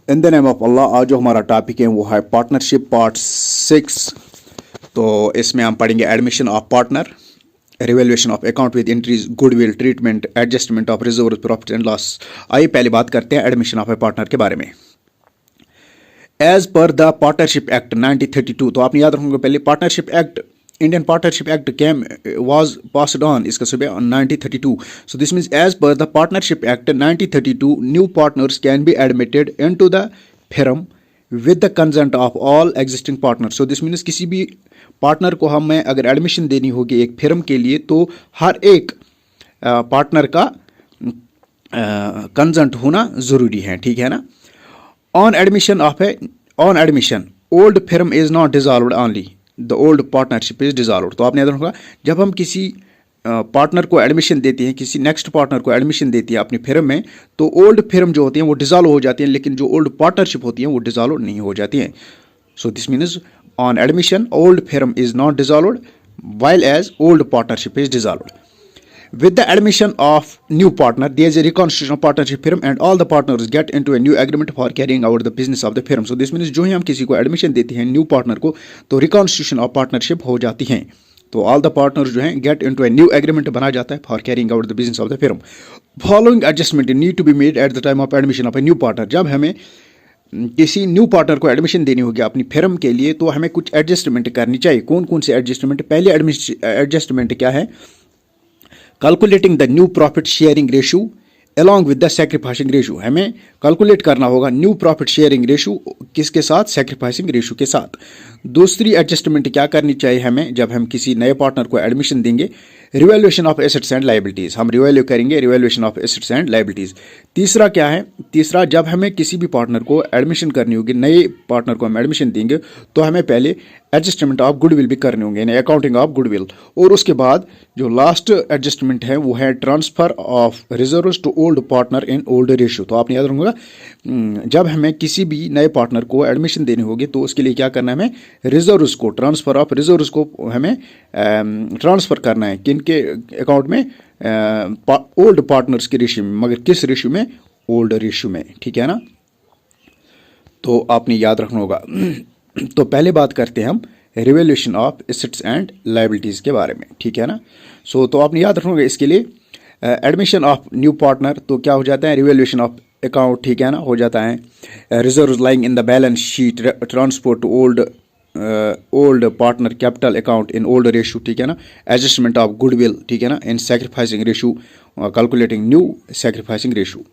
In the name of अल्लाह। आज जो हमारा टॉपिक है वो है पार्टनरशिप पार्ट 6। तो इसमें हम पढ़ेंगे admission of partner, revaluation of account with entries, goodwill, treatment, adjustment of reserve, profit and loss. आइए पहले बात करते हैं एडमिशन ऑफ ए पार्टनर के बारे में। As per the partnership act 1932, तो आपने याद रखोगे पहले partnership act, Indian partnership act came was passed on, इसका सुबह 1932. So this means as per the partnership act 1932, new partners can be admitted into the firm with the consent of all existing partners. So this means किसी भी partner को हमें अगर admission देनी होगी एक फिर्म के लिए तो हर एक पार्टनर का कंसेंट होना जरूरी है, ठीक है ना। On admission old firm is not dissolved only the old partnership is dissolved. तो आपने याद रखा जब हम किसी पार्टनर को एडमिशन देते हैं, किसी नेक्स्ट पार्टनर को एडमिशन देती है अपनी फिर्म में, तो ओल्ड फिर्म जो होती है वो डिसॉल्व हो जाती है, लेकिन जो ओल्ड पार्टनरशिप होती है वो डिसॉल्व नहीं हो जाती है। So this means on admission old firm is not dissolved while as old partnership is dissolved. With the admission of new partner, there is a reconstitution of partnership firm and all the partners get into a new agreement for carrying out the business of the firm. So this means जो ही हम किसी को admission देते हैं new partner को, तो reconstitution of partnership हो जाती हैं। तो ऑल द पार्टनर्स जो हैं get into a new agreement बना जाता है for carrying out the business of the firm. Following adjustment need to be made at the time of admission of a new partner. जब हमें किसी new partner को admission देनी होगी अपनी फिर्म के लिए तो हमें कुछ एडजस्टमेंट करनी चाहिए। कौन कौन से एडजस्टमेंट? पहले एडजस्टमेंट क्या है? Calculating the new profit sharing ratio along with the sacrificing ratio. हमें कैलकुलेट करना होगा न्यू प्रॉफिट शेयरिंग रेशियो किसके साथ? सैक्रिफाइसिंग रेशियो के साथ। दूसरी एडजस्टमेंट क्या करनी चाहिए हमें जब हम किसी नए पार्टनर को एडमिशन देंगे? Revaluation of assets and liabilities. हम रिवैल्यू करेंगे revaluation of assets and liabilities. तीसरा क्या है? तीसरा जब हमें किसी भी पार्टनर को एडमिशन करनी होगी, नए पार्टनर को हम एडमिशन देंगे तो हमें पहले एडजस्टमेंट ऑफ गुडविल भी करने होंगे, यानी अकाउंटिंग ऑफ गुडविल। और उसके बाद जो लास्ट एडजस्टमेंट है वो है transfer of reserves to old partner in old ratio. तो आपने याद रखूंगा जब हमें किसी भी नए पार्टनर को एडमिशन देनी होगी तो उसके लिए क्या करना है? हमें रिजर्व्स को, ट्रांसफर ऑफ रिजर्व्स को हमें ट्रांसफर करना है किनके अकाउंट में? ओल्ड पार्टनर्स के रेशियो में। मगर किस रेशियो में? ओल्ड रेशियो में, ठीक है ना। तो आपने याद रखना होगा। तो पहले बात करते हैं हम revaluation of assets and liabilities के बारे में, ठीक है ना। तो आपने याद रखना होगा इसके लिए एडमिशन ऑफ न्यू पार्टनर तो क्या हो जाता है? रिवैल्यूएशन ऑफ अकाउंट, ठीक है ना, हो जाता है। Reserves lying in the balance sheet transfer to old partner capital account in old ratio, ठीक है ना। एडजस्टमेंट ऑफ गुडविल, ठीक है ना, in sacrificing ratio, calculating new sacrificing ratio.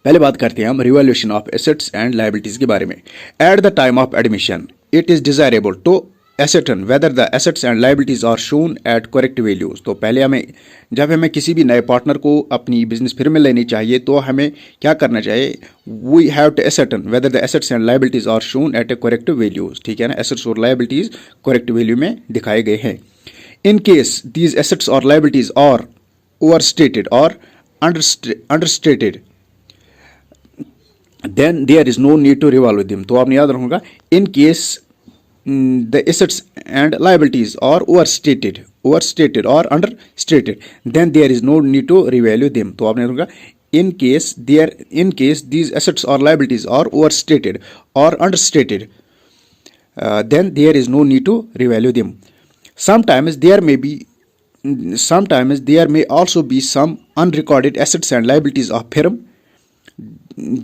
पहले बात करते हैं हम revaluation of assets and liabilities के बारे में। At the time of admission it is desirable to ascertain whether the assets and liabilities are shown at correct values। तो पहले जब हमें किसी भी नए पार्टनर को अपनी बिजनेस फिर्म में लेनी चाहिए तो हमें क्या करना चाहिए? We have to ascertain whether the assets and liabilities are shown at a correct values, ठीक है ना। एसेट्स और लायबिलिटीज करेक्ट वैल्यू में दिखाए गए हैं। इन केस दीज एसेट्स और लायबिलिटीज आर ओवरस्टेटेड और understated then there is no need to revolve them. तो आपने याद रखूंगा in case the assets and liabilities are overstated or understated, then there is no need to revalue them। तो आपने रखा in case these assets or liabilities are overstated or understated, then there is no need to revalue them. Sometimes there may also be some unrecorded assets and liabilities of firm.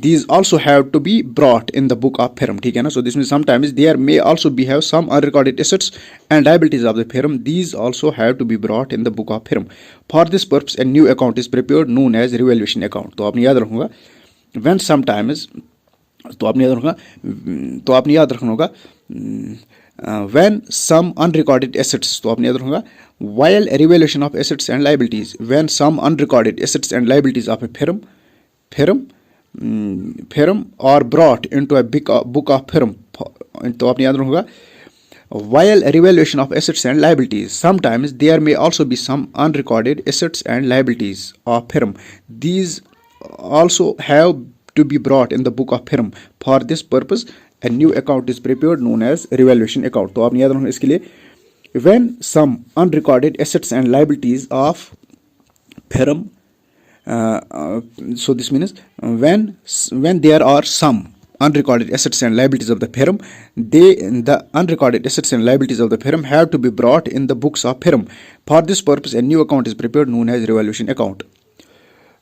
These also have to be brought in the book of firm, ठीक है ना। So this means sometimes there may also be have some unrecorded assets and liabilities of the firm. These also have to be brought in the book of firm. For this purpose a new account is prepared known as revaluation account। तो आपने याद रखूंगा when some unrecorded assets, तो आपने याद रखूंगा while revaluation of assets and liabilities, when some unrecorded assets and liabilities of a firm are brought into a book of firm। तो आपने याद रखूंगा while revaluation of assets and liabilities, sometimes there may also be some unrecorded assets and liabilities of firm. These also have to be brought in the book of firm. For this purpose a new account is prepared known as revaluation account। तो आपने याद रखना इसके लिए when some unrecorded assets and liabilities of firm So this means when there are some unrecorded assets and liabilities of the firm, the unrecorded assets and liabilities of the firm have to be brought in the books of firm. For this purpose, a new account is prepared known as revaluation account.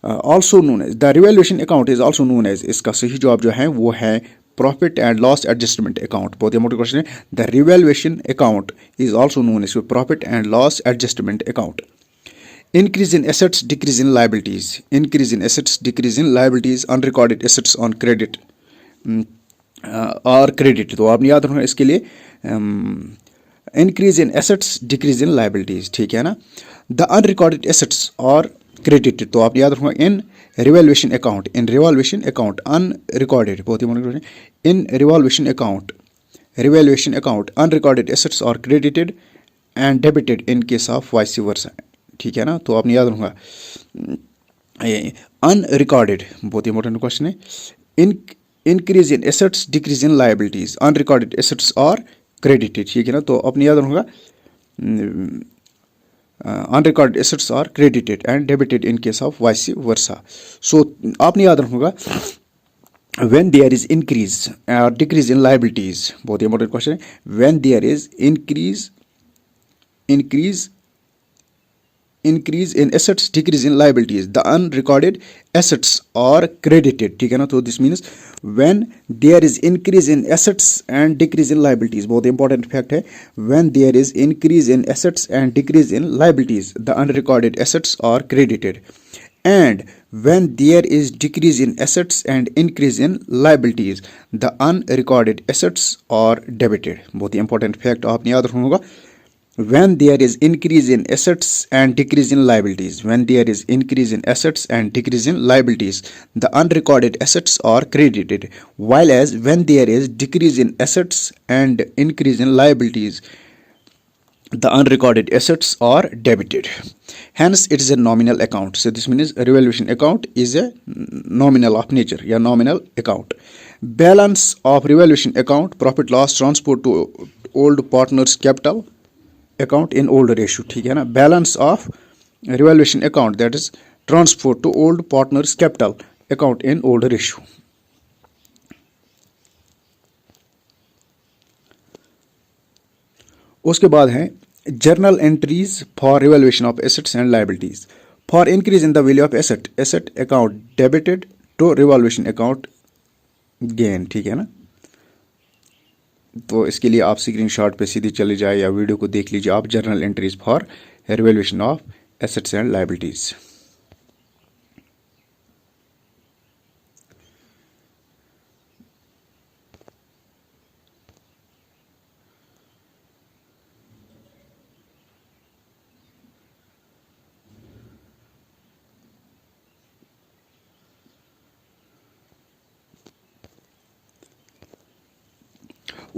Also known as the revaluation account is also known as, इसका सही जवाब जो है वो है profit and loss adjustment account. बहुत important question है. The revaluation account is also known as profit and loss adjustment account. Increase in assets, decrease in liabilities. Increase in assets, decrease in liabilities. Unrecorded assets on credit or credit. तो आपने याद रखना इसके लिए increase in assets, decrease in liabilities. ठीक है ना. The unrecorded assets are credited. तो आपने याद रखना in revaluation account. In revaluation account unrecorded. बहुत ही important है. In revaluation account unrecorded assets are credited and debited in case of vice versa. ठीक है ना. तो आपने याद रखूंगा अनरिकॉर्डेड, बहुत इंपॉर्टेंट क्वेश्चन है. Increase in assets, decrease in liabilities. Unrecorded assets are credited. ठीक है ना. तो आपने याद रखूंगा unrecorded assets are credited and debited in case of vice versa. So आपने याद रखूंगा when there is increase or decrease in liabilities. बहुत इंपॉर्टेंट क्वेश्चन है. when there is increase in assets, decrease in liabilities, the unrecorded assets are credited. ठीक है ना. तो this means when there is increase in assets and decrease in liabilities, बहुत important fact है. when there is increase in assets and decrease in liabilities, the unrecorded assets are credited. And when there is decrease in assets and increase in liabilities, the unrecorded assets are debited. बहुत ही important fact आपने याद रखना होगा. When there is increase in assets and decrease in liabilities, when there is increase in assets and decrease in liabilities, the unrecorded assets are credited, while as when there is decrease in assets and increase in liabilities, the unrecorded assets are debited. Hence it is a nominal account. So this means a revaluation account is a nominal of nature, या nominal account. Balance of revaluation account, profit loss transferred to old partners capital account in old ratio. ठीक है ना. Balance of revaluation account, that is transferred to old partners capital account in old ratio. उसके बाद है journal entries for revaluation of assets and liabilities. For increase in the value of asset account debited to revaluation account gain. ठीक है ना. तो इसके लिए आप स्क्रीनशॉट पे सीधे चले जाए या वीडियो को देख लीजिए आप. Journal entries for revaluation of assets and liabilities.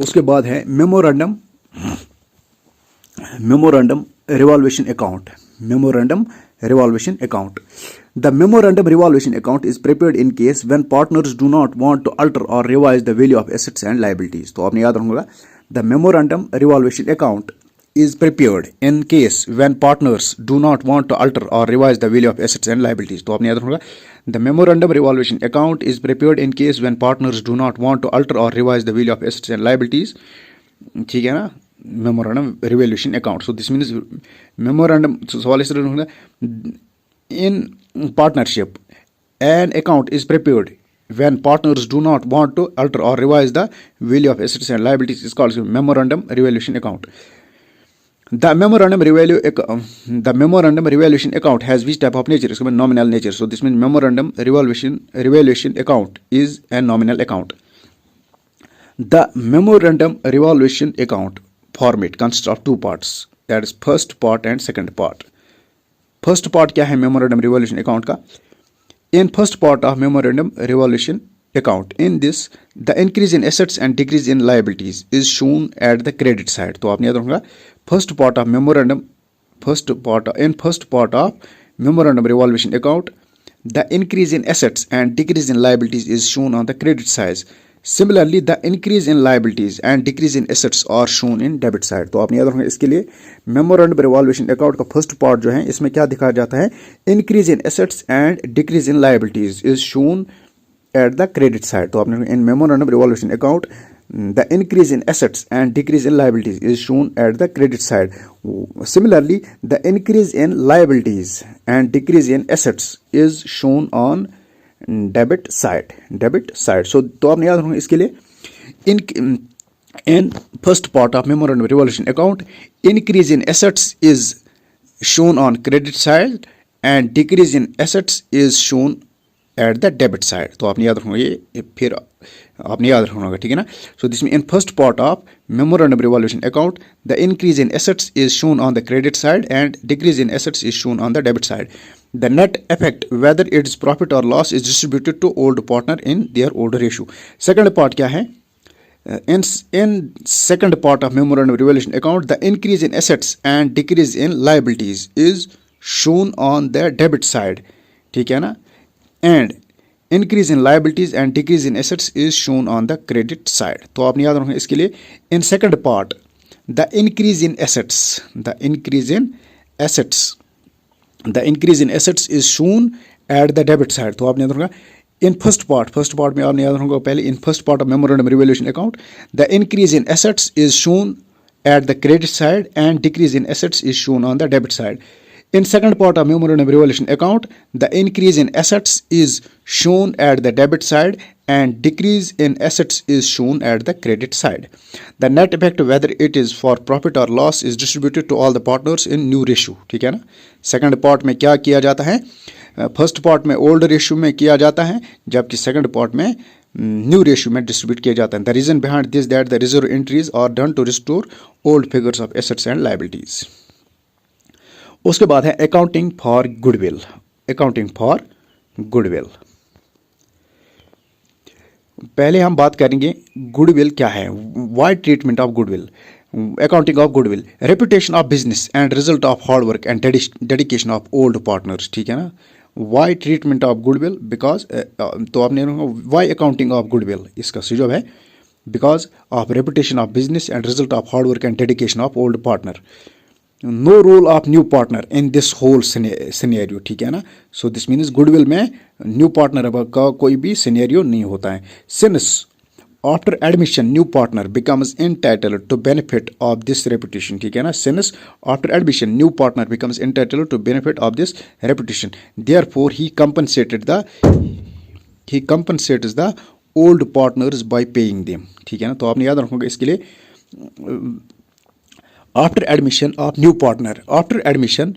उसके बाद है memorandum revaluation account. Memorandum revaluation account. The memorandum revaluation account is prepared in case when partners do not want to alter or revise the value of assets and liabilities. तो आपने याद रखूंगा the memorandum revaluation account is prepared in case when partners do not want to alter or revise the value of assets and liabilities. तो आपने याद रखूंगा the memorandum revaluation account is prepared in case when partners do not want to alter or revise the value of assets and liabilities. ठीक है ना. memorandum revaluation account. So this means memorandum. सवाल इस तरह होगा in partnership an account is prepared when partners do not want to alter or revise the value of assets and liabilities is called memorandum revaluation account. The memorandum revaluation account has which type of nature? It's nominal nature. So this means memorandum revaluation account is a nominal account. The memorandum revaluation account format consists of two parts. That is first part and second part. First part क्या है memorandum revaluation account का? In first part of memorandum revaluation account, in this the increase in assets and decrease in liabilities is shown at the credit side. तो आपने याद रखना first part of memorandum revaluation account, the increase in assets and decrease in liabilities is shown on the credit side. Similarly the increase in liabilities and decrease in assets are shown in debit side. तो आपने याद रखना इसके लिए memorandum revaluation account का first part जो है इसमें क्या दिखाया जाता है, increase in assets and decrease in liabilities is shown at the credit side. तो आपने in memorandum revaluation account the increase in assets and decrease in liabilities is shown at the credit side. Similarly, the increase in liabilities and decrease in assets is shown on debit side. Debit side. So तो आपने याद रखना इसके लिए in first part of memorandum revolution account, increase in assets is shown on credit side and decrease in assets is shown at the debit side. तो आपने याद रखना ये फिर आपने याद रखना होगा, ठीक है ना। So this in first part of memorandum revaluation account the increase in assets is shown on the credit side and decrease in assets is shown on the debit side. The net effect whether it's profit or loss is distributed to old partner in their old ratio. Second part क्या है, in second part of memorandum revaluation account the increase in assets and decrease in liabilities is shown on the debit side, ठीक है ना, and increase in liabilities and decrease in assets is shown on the credit side। तो आपने याद रखना इसके लिए in second part the increase in assets is shown at the debit side। तो आपने याद रखना in first part में आपने याद रखना पहले in first part of memorandum revaluation account the increase in assets is shown at the credit side and decrease in assets is shown on the debit side। In second part of memorandum revaluation account, the increase in assets is shown at the debit side and decrease in assets is shown at the credit side. The net effect whether it is for profit or loss is distributed to all the partners in new ratio, ठीक है ना। Second part में क्या किया जाता है, first part में old ratio में किया जाता है, जबकि सेकंड पार्ट में न्यू रेशियो में डिस्ट्रीब्यूट किया जाता है। The reason behind this that the reserve entries are done to restore old figures of assets and liabilities. उसके बाद है अकाउंटिंग फॉर गुडविल। पहले हम बात करेंगे गुडविल क्या है, why treatment of goodwill, accounting of goodwill, reputation of business and result of hard work and dedication of old partners, ठीक है ना। Why treatment of goodwill because, तो आपने वाई अकाउंटिंग ऑफ गुडविल, इसका सुझाव है because of reputation of business and result of hard work and dedication of old partner. No role of new partner in this whole scenario, ठीक है ना। So this means goodwill में new partner का कोई भी सिनेरियो नहीं होता है। Since after admission new partner becomes entitled to benefit of this reputation, ठीक है ना। Since after admission new partner becomes entitled to benefit of this reputation, therefore he compensates the old partners by paying them, ठीक है ना। तो आपने याद रखोगे इसके लिए after admission of new partner, after admission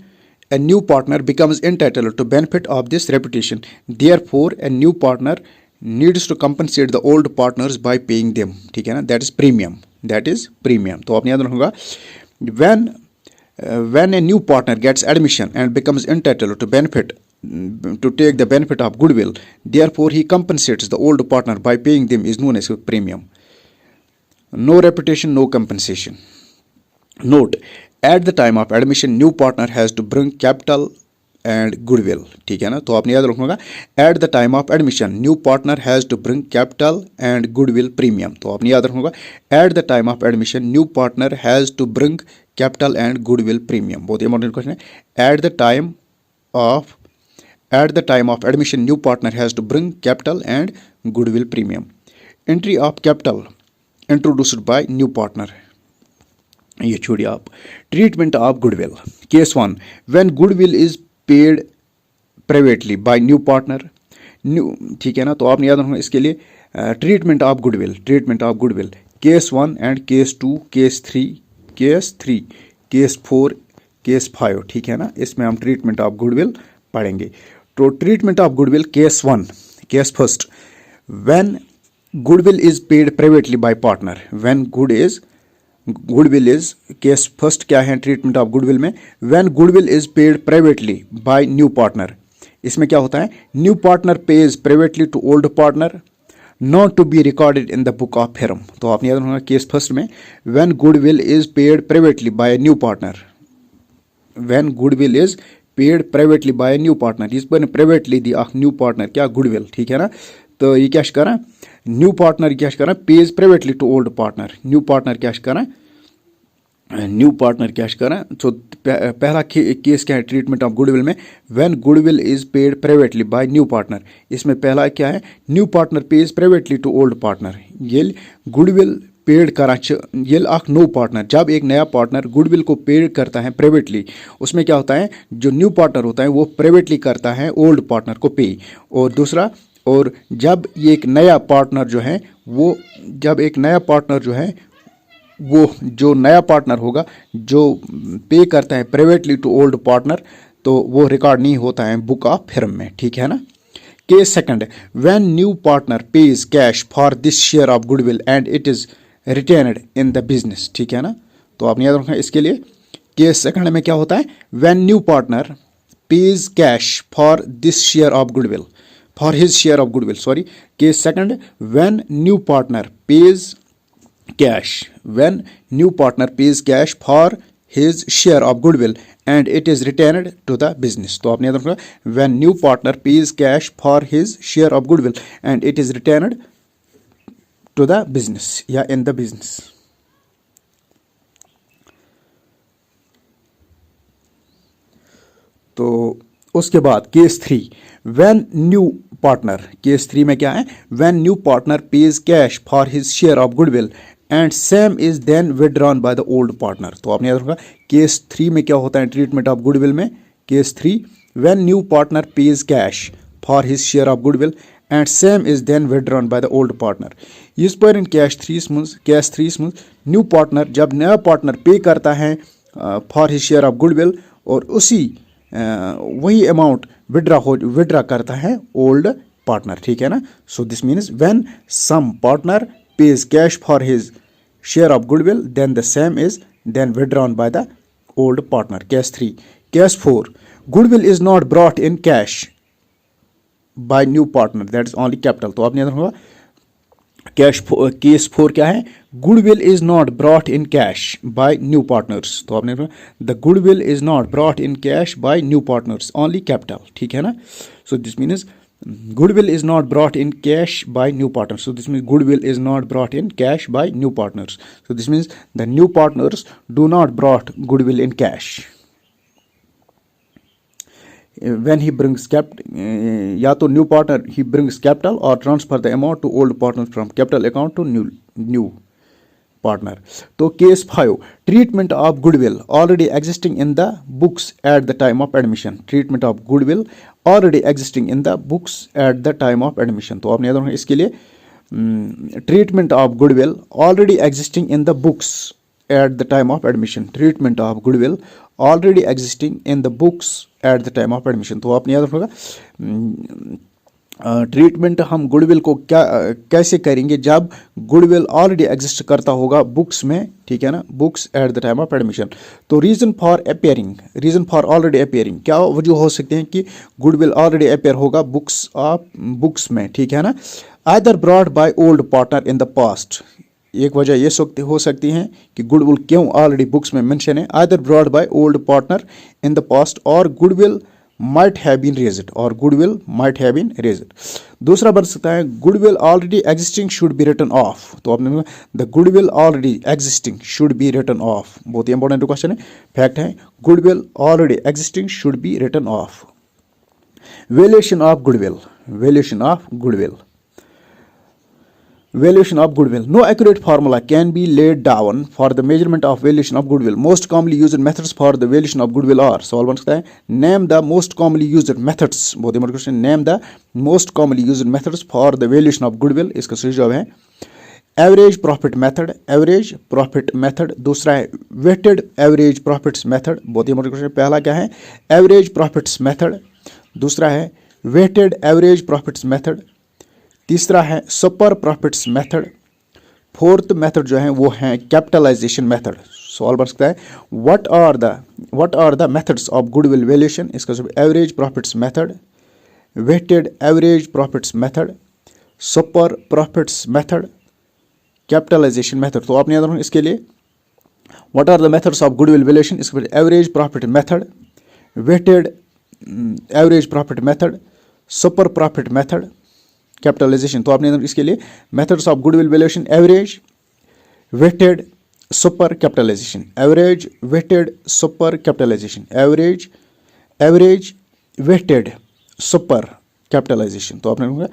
a new partner becomes entitled to benefit of this reputation, therefore a new partner needs to compensate the old partners by paying them, ठीक है ना, that is premium। तो आपने याद रखोगा when a new partner gets admission and becomes entitled to take the benefit of goodwill, therefore he compensates the old partner by paying them is known as premium। No reputation, no compensation। Note, at the time of admission new partner has to bring capital and goodwill, ठीक है ना। तो आपने याद रखना at the time of admission new partner has to bring capital and goodwill premium। तो आपने याद रखना at the time of admission new partner has to bring capital and goodwill premium। बहुत इंपॉर्टेंट क्वेश्चन है। at the time of admission new partner has to bring capital and goodwill premium। entry of capital introduced by new partner, ये छोड़िए आप। Treatment of goodwill, case 1 when goodwill is paid privately by new partner, new, ठीक है ना। तो आपने याद रखना इसके लिए treatment of goodwill, case 1 and case 2, case 3, case 4, case 5, ठीक है ना। इसमें हम ट्रीटमेंट ऑफ गुडविल पढ़ेंगे। तो treatment of goodwill case 1, case first when goodwill is paid privately by partner, when goodwill is, case first क्या है ट्रीटमेंट ऑफ गुडविल में, when goodwill is paid privately by new partner. इसमें क्या होता है, new partner pays privately to old partner not to be recorded in the book of firm. तो आपने याद रखना केस फर्स्ट में when goodwill is paid privately by new partner, when goodwill is paid privately by new partner, इस पर privately दी new partner क्या goodwill, ठीक है ना। तो ये क्या कर न्यू पार्टनर क्या कर pays privately to old partner. New partner क्या कर न्यू पार्टनर क्या कर सो पहला केस क्या है ट्रीटमेंट ऑफ गुडविल में, when goodwill is paid privately by new partner. इसमें पहला क्या है, new partner pays privately to old partner. ये गुडविल पेड करान ये नो पार्टनर, जब एक नया पार्टनर गुडविल को पेड करता है प्राइवेटली, उसमें क्या होता है, जो न्यू पार्टनर होता है वो प्राइवेटली करता है ओल्ड पार्टनर को पे। और दूसरा, और जब ये एक नया पार्टनर जो है वो, जब एक नया पार्टनर जो है वो, जो नया पार्टनर होगा जो पे करता है प्राइवेटली टू ओल्ड पार्टनर, तो वो रिकॉर्ड नहीं होता है बुक ऑफ फर्म में, ठीक है ना। Case second, when new partner pays cash for this share of goodwill and it is retained in the business, ठीक है ना। तो आपने याद रखना इसके लिए, केस सेकंड में क्या होता है, when new partner pays cash for this share of goodwill, for his share of goodwill, sorry. Case second, when new partner page cash, when new partner pays cash for his share of goodwill and it is returned to the business। तो आपने याद रखना, when new partner pays cash for his share of goodwill and it is returned to the business या in the business। तो उसके बाद case three, when new partner, case three में क्या है, when new partner pays cash for his share of goodwill and same is then withdrawn by the old partner. तो आपने याद रखा केस थ्री में क्या होता है ट्रीटमेंट ऑफ गुडविल में, case three, when new partner pays cash for his share of goodwill and same is then withdrawn by the old partner. इस पर in case three new partner, जब नया partner pay करता है for his share of goodwill और उसी वही amount withdraw करता है ओल्ड पार्टनर, ठीक है ना। So this means when some partner pays cash for his share of goodwill, then the same is then withdrawn by the old partner। Case 3, case 4, goodwill is not brought in cash by new partner, that is only capital। तो आपने याद रखना case 4 क्या है, goodwill is not brought in cash by new partners। तो आपने the goodwill is not brought in cash by new partners, only capital, ठीक है ना। So this means goodwill is not brought in cash by new partners। So this means goodwill is not brought in cash by new partners। So this means the new partners do not brought goodwill in cash when he brings या तो new partner he brings capital or transfer the amount to old partner from capital account to new partner। तो case 5, treatment of goodwill already existing in the books at the time of admission. Treatment of goodwill already existing in the books at the time of admission. तो आपने याद रखना इसके लिए, treatment of goodwill already existing in the books at the time of admission. Treatment of goodwill already existing in the books at the time of admission. तो आपने याद रखोगा treatment हम गुडविल को क्या कैसे करेंगे, जब गुडविल ऑलरेडी एग्जिस्ट करता होगा बुक्स में, ठीक है ना, books at the time of admission. तो reason for appearing, reason for already appearing, क्या वजह हो सकते हैं कि गुडविल ऑलरेडी अपेयर होगा बुक्स में, ठीक है ना। Either brought by old partner in the past, एक वजह ये हो सकती है कि गुडविल क्यों ऑलरेडी बुक्स में मेंशन है, either brought by old partner in the past or goodwill might have been raised, और goodwill might have been raised। दूसरा बन सकता है goodwill already existing should be written off। तो आपने the goodwill already existing should be written off, बहुत ही important question है, फैक्ट है, goodwill already existing should be written off। valuation of goodwill, valuation of goodwill, valuation of goodwill, no accurate formula can be laid down for the measurement of valuation of goodwill। most commonly used methods for the valuation of goodwill are, सवाल बन सकता है, name the most commonly used methods, बहुत ही important question, name the most commonly used methods for the valuation of goodwill। इसका सही जवाब है average profit method, average profit method. दूसरा है वेटेड एवरेज प्रॉफिट्स मेथड, बहुत ही इंपॉर्टेंट क्वेश्चन, पहला क्या है एवरेज प्रॉफिट्स मेथड, दूसरा है वेटेड एवरेज प्रॉफिट्स मेथड, तीसरा है super profits method, fourth method जो है वो है कैपिटलाइजेशन मेथड। सवाल बन सकता है what are the methods of goodwill valuation, इसका सब average profits method, weighted average profits method, super profits method, capitalization method. तो आपने याद रखना इसके लिए what are the methods of goodwill valuation, इसके बाद average profit method, weighted average profit method, super profit method, capitalization. तो आपने इसके लिए methods of goodwill valuation: average, weighted, super capitalization. Average, weighted, super capitalization. Average, average, weighted, super capitalization. तो आपने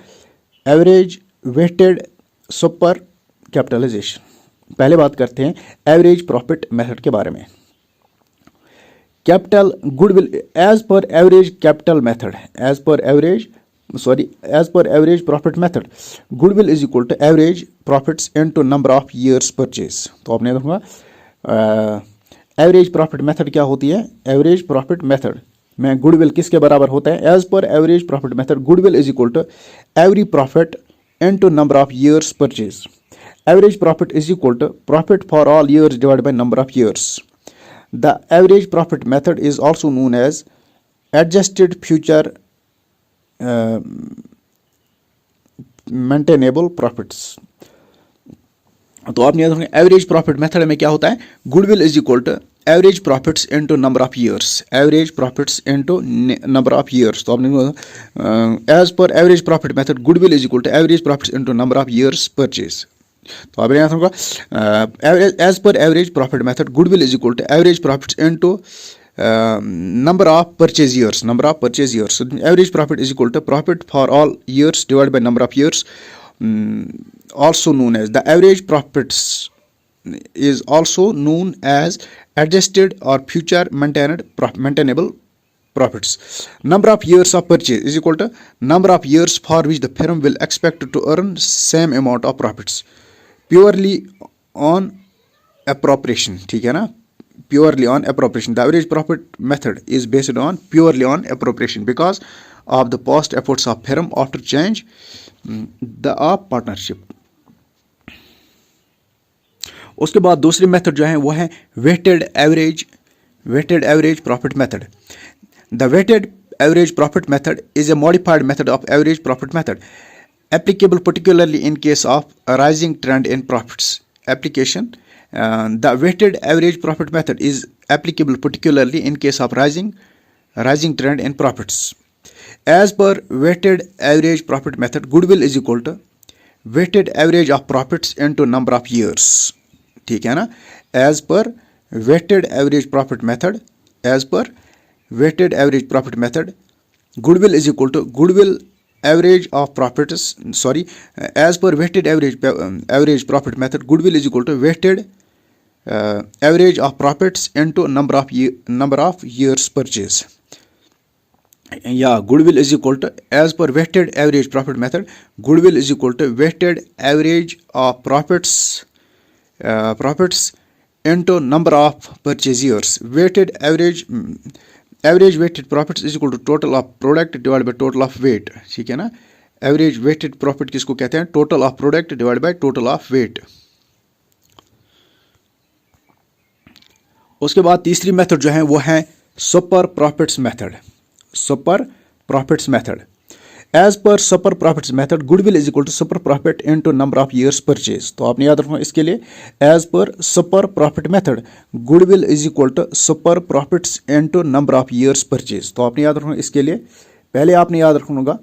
average, weighted, super capitalisation. पहले बात करते हैं एवरेज प्रॉफिट मेथड के बारे में। Capital goodwill as per average capital method, as per average profit method, goodwill is equal to average profits into number of years purchase. तो आपने देखा एवरेज प्रॉफिट मेथड क्या होती है। एवरेज प्रॉफिट मेथड में गुडविल किसके बराबर होता है। As per average profit method goodwill is equal to every profit into number of years purchase. Average profit is equal to profit for all years divide by number of years. The average profit method is also known as adjusted future maintainable profits। तो आपने याद रखना average profit method में क्या होता है। Goodwill is equal to average profits into number of years, average profits into number of years. तो आपने as per average profit method goodwill is equal to average profits into number of years purchase. तो आपने यहाँ होगा as per average profit method goodwill is equal to average profits into number of purchase years, number of purchase years. Average profit is equal to profit for all years divide by number of years, also known as the average profits is also known as adjusted or future maintainable profits. Number of years of purchase is equal to number of years for which the firm will expect to earn same amount of profits purely on appropriation। ठीक है ना, purely on appropriation। The average profit method is based on purely on appropriation because of the past efforts of firm after change the of partnership। उसके बाद दूसरी method जो है वो है weighted average profit method. The weighted average profit method is a modified method of average profit method applicable particularly in case of a rising trend in profits application। The weighted average profit method is applicable particularly in case of rising trend in profits। As per weighted average profit method goodwill is equal to weighted average of profits into number of years। ठीक है ना, as per weighted average profit method, as per weighted average profit method goodwill is equal to goodwill average of profits, as per weighted average profit method goodwill is equal to weighted average of profits into number of years purchase। Yeah, goodwill is equal to as per weighted average profit method goodwill is equal to weighted average of profits into number of purchase years। weighted average weighted profits is equal to total of product divided by total of weight। ठीक है ना, average weighted profit किसको कहते हैं, total of product divide by total of weight. उसके बाद तीसरी method जो है वो है super profits method. Super profits method as per super profits method goodwill is equal to super profit into number of years purchase. तो आपने याद रखना इसके लिए as per super profit method goodwill is equal to super profits into number of years purchase. तो आपने याद रखना इसके लिए पहले आपने याद रखना होगा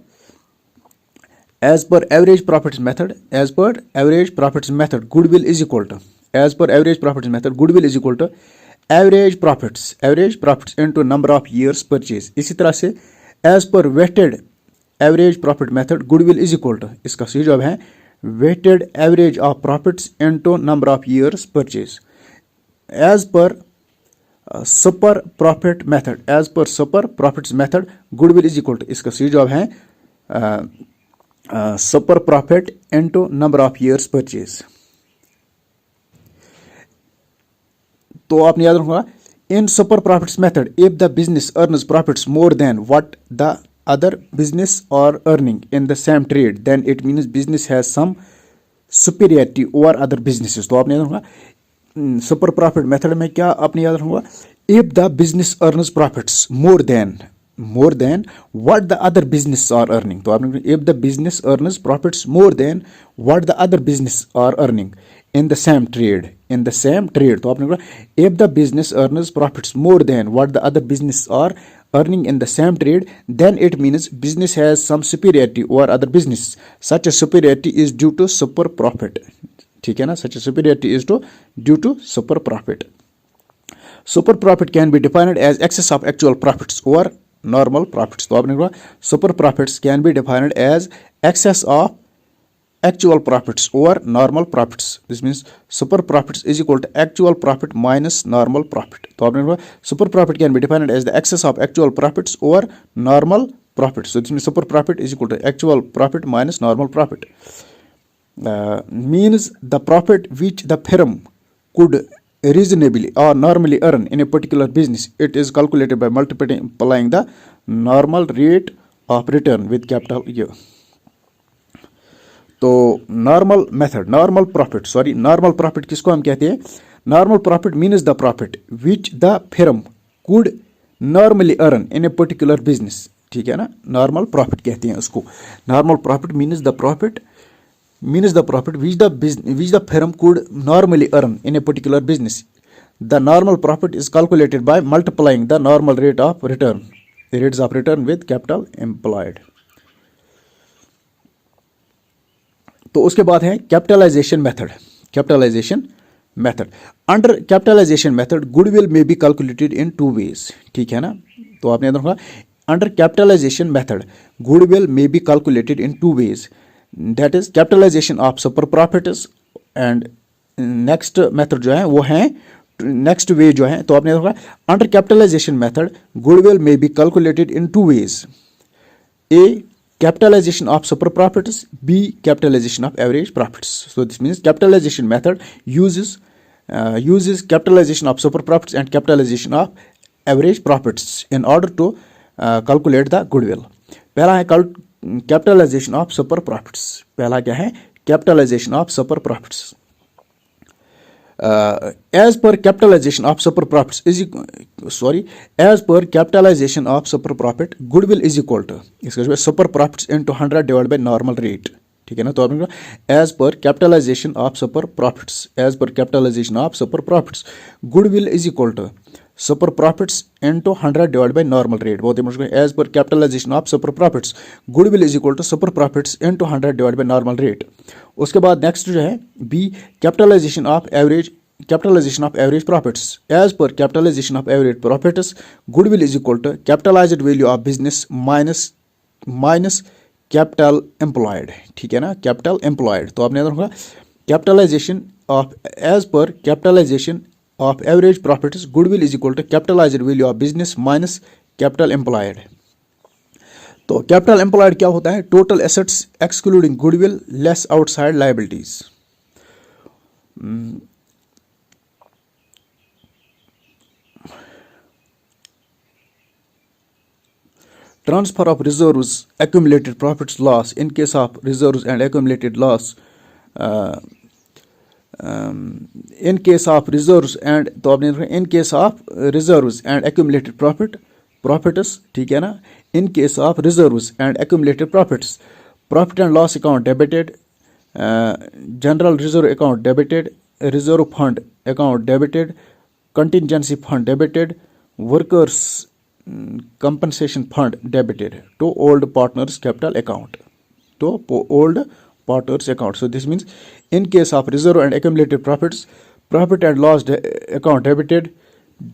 as per average profits method, as per average profits method goodwill is equal to as per average profits method goodwill is equal to average profits into number of years purchase. इसी तरह से as per weighted average profit method goodwill is equal to, इसका सही जवाब है weighted average of profits into number of years purchase. As per super profit method, as per super profits method goodwill is equal to, इसका सही जवाब है super profit into number of years purchase. तो आपने याद रखना in super profits method if the business earns profits more than what the other business or earning in the same trade then it means business has some superiority over other businesses। तो आपने याद रखना super profit method में क्या आपने याद रखना if the business earns profits more than what the other business are earning। तो आपने if the business earns profits more than what the other business are earning in the same trade तो आपने if the business earns profits more than what the other business are earning in the same trade, then it means business has some superiority over other business. Such a superiority is due to super profit. ठीक है ना, such a superiority is due to super profit. Super profit can be defined as excess of actual profits over normal profits. तो आपने कहा super profits can be defined as excess of actual profits over normal profits. This means super profits is equal to actual profit minus normal profit. तो आपने कहा super profit can be defined as the excess of actual profits over normal profits. So this means super profit is equal to actual profit minus normal profit. Means the profit which the firm could reasonably or normally earn in a particular business. It is calculated by multiplying the normal rate of return with capital A. तो normal method, normal profit किसको हम कहते हैं? Normal profit means the profit which the firm could normally earn in a particular business. ठीक है ना, normal profit कहते हैं उसको. Normal profit means the profit which the firm could normally earn in a particular business. The normal profit is calculated by multiplying the normal rate of return with capital employed. तो उसके बाद है capitalisation method. Under capitalisation method goodwill में be calculated in 2 ways. ठीक है ना, तो आपने याद रखा अंडर कैपिटलाइजेशन मेथड गुडविल में be calculated in 2 ways. That is capitalisation of super profits and next method जो है वो है नेक्स्ट वे जो है. तो आपने याद रखा अंडर कैपिटलाइजेशन मेथड गुडविल में be calculated in 2 ways. A capitalization of super profits, B capitalization of average profits. So this means capitalization method uses capitalization of super profits and capitalization of average profits in order to calculate the goodwill. पहला है capitalization of super profits. पहला क्या है? Capitalization of super profits. As per capitalization of super profits as per capitalization of super profit goodwill is equal to इसका जो है super profits into 100 divided by normal rate. ठीक है ना, तो आपने as per capitalization of super profits goodwill is equal to super profits into 100 divided by normal rate. बहुत ही मुश्किल. as per capitalization of super profits goodwill is equal to super profits into 100 divided by normal rate. उसके बाद next जो है B capitalization of average profits. As per capitalization of average profits goodwill is equal to capitalized value of business minus capital employed. ठीक है ना, capital employed. तो आपने याद रखा capitalization of as per capitalization of average profits goodwill is equal to capitalized value of business minus capital employed. तो capital employed क्या होता है? Total assets excluding goodwill less outside liabilities. Transfer of reserves, accumulated profits, loss. In case of reserves and accumulated loss, in case of reserves and तो आपने in case of reserves and accumulated profits. ठीक है ना, in case of reserves and accumulated profits, profit and loss account debited, general reserve account debited, reserve fund account debited, contingency fund debited, workers compensation fund debited to old partners capital account. So this means in case of reserve and accumulated profits, profit and loss account debited,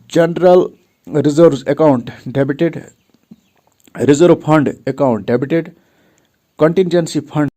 general reserves account debited, reserve fund account debited, contingency fund